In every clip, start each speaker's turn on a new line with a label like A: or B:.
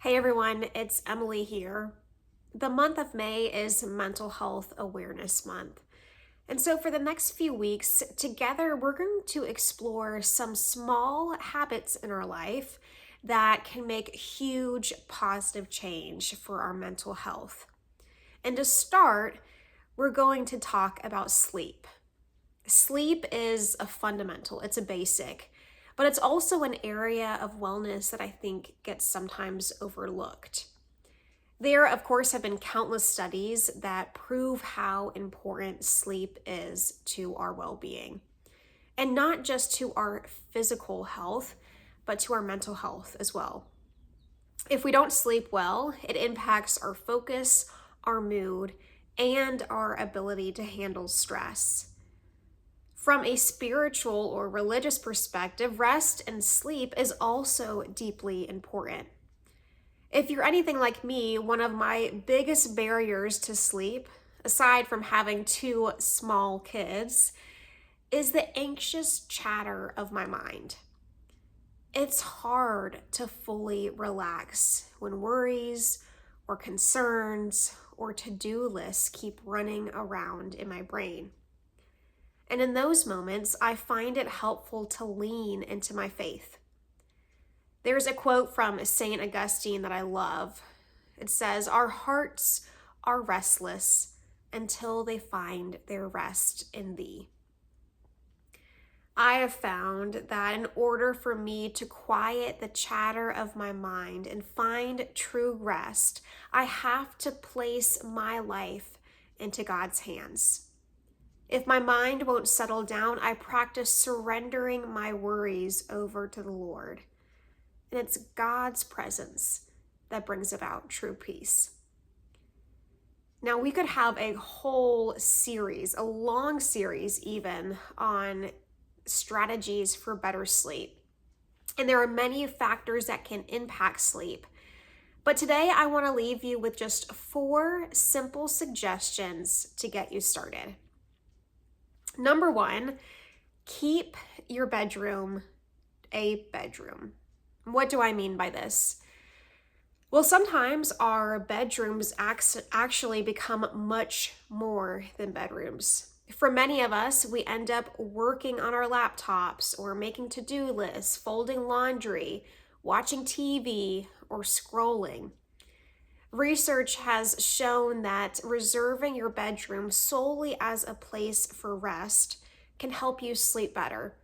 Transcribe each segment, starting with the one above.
A: Hey everyone, it's Emily here. The month of May is Mental Health Awareness Month. And so, for the next few weeks, together, we're going to explore some small habits in our life that can make huge positive change for our mental health. And to start, we're going to talk about sleep. Sleep is a fundamental, it's a basic, but it's also an area of wellness that I think gets sometimes overlooked. There, of course, have been countless studies that prove how important sleep is to our well being, and not just to our physical health, but to our mental health as well. If we don't sleep well, it impacts our focus, our mood, and our ability to handle stress. From a spiritual or religious perspective, rest and sleep is also deeply important. If you're anything like me, one of my biggest barriers to sleep, aside from having two small kids, is the anxious chatter of my mind. It's hard to fully relax when worries or concerns or to-do lists keep running around in my brain. And in those moments, I find it helpful to lean into my faith. There's a quote from St. Augustine that I love. It says, "Our hearts are restless until they find their rest in thee." I have found that in order for me to quiet the chatter of my mind and find true rest, I have to place my life into God's hands. If my mind won't settle down, I practice surrendering my worries over to the Lord. And it's God's presence that brings about true peace. Now, we could have a whole series, a long series even, on strategies for better sleep. And there are many factors that can impact sleep. But today I want to leave you with just 4 simple suggestions to get you started. Number 1, keep your bedroom a bedroom. What do I mean by this? Well, sometimes our bedrooms actually become much more than bedrooms. For many of us, we end up working on our laptops or making to-do lists, folding laundry, watching TV, or scrolling. Research has shown that reserving your bedroom solely as a place for rest can help you sleep better.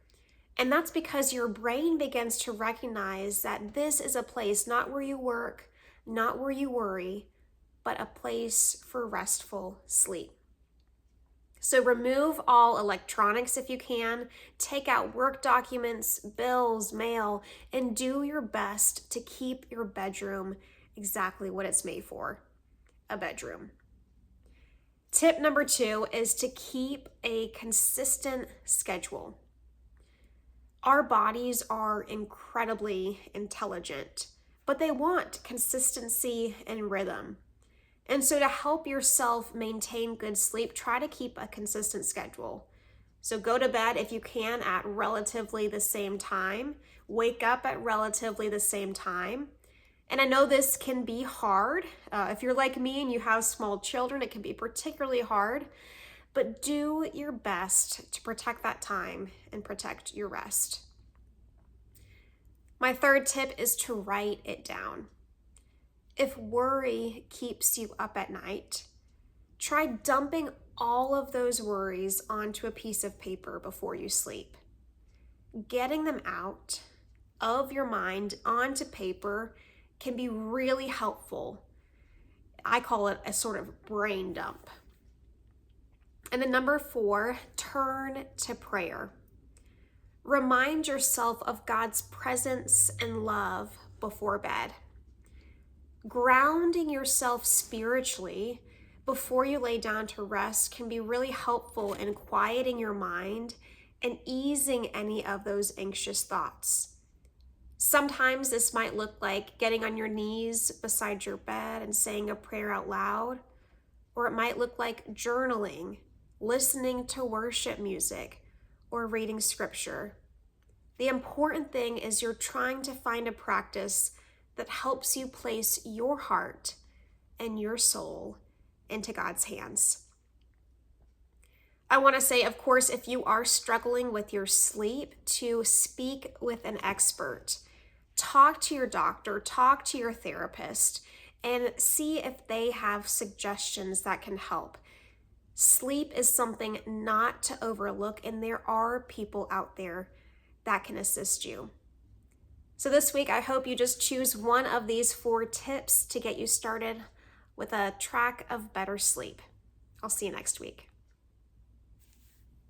A: And that's because your brain begins to recognize that this is a place not where you work, not where you worry, but a place for restful sleep. So remove all electronics if you can, take out work documents, bills, mail, and do your best to keep your bedroom exactly what it's made for, a bedroom. Tip number 2 is to keep a consistent schedule. Our bodies are incredibly intelligent, but they want consistency and rhythm. And so to help yourself maintain good sleep, try to keep a consistent schedule. So go to bed if you can at relatively the same time, wake up at relatively the same time. And I know this can be hard. If you're like me and you have small children, it can be particularly hard, but do your best to protect that time and protect your rest. My third tip is to write it down. If worry keeps you up at night, try dumping all of those worries onto a piece of paper before you sleep. Getting them out of your mind onto paper can be really helpful. I call it a sort of brain dump. And then number 4, turn to prayer. Remind yourself of God's presence and love before bed. Grounding yourself spiritually before you lay down to rest can be really helpful in quieting your mind and easing any of those anxious thoughts. Sometimes this might look like getting on your knees beside your bed and saying a prayer out loud, or it might look like journaling, listening to worship music, or reading scripture. The important thing is you're trying to find a practice that helps you place your heart and your soul into God's hands. I want to say, of course, if you are struggling with your sleep, to speak with an expert. Talk to your doctor, talk to your therapist, and see if they have suggestions that can help. Sleep is something not to overlook, and there are people out there that can assist you. So this week, I hope you just choose one of these 4 tips to get you started with a track of better sleep. I'll see you next week.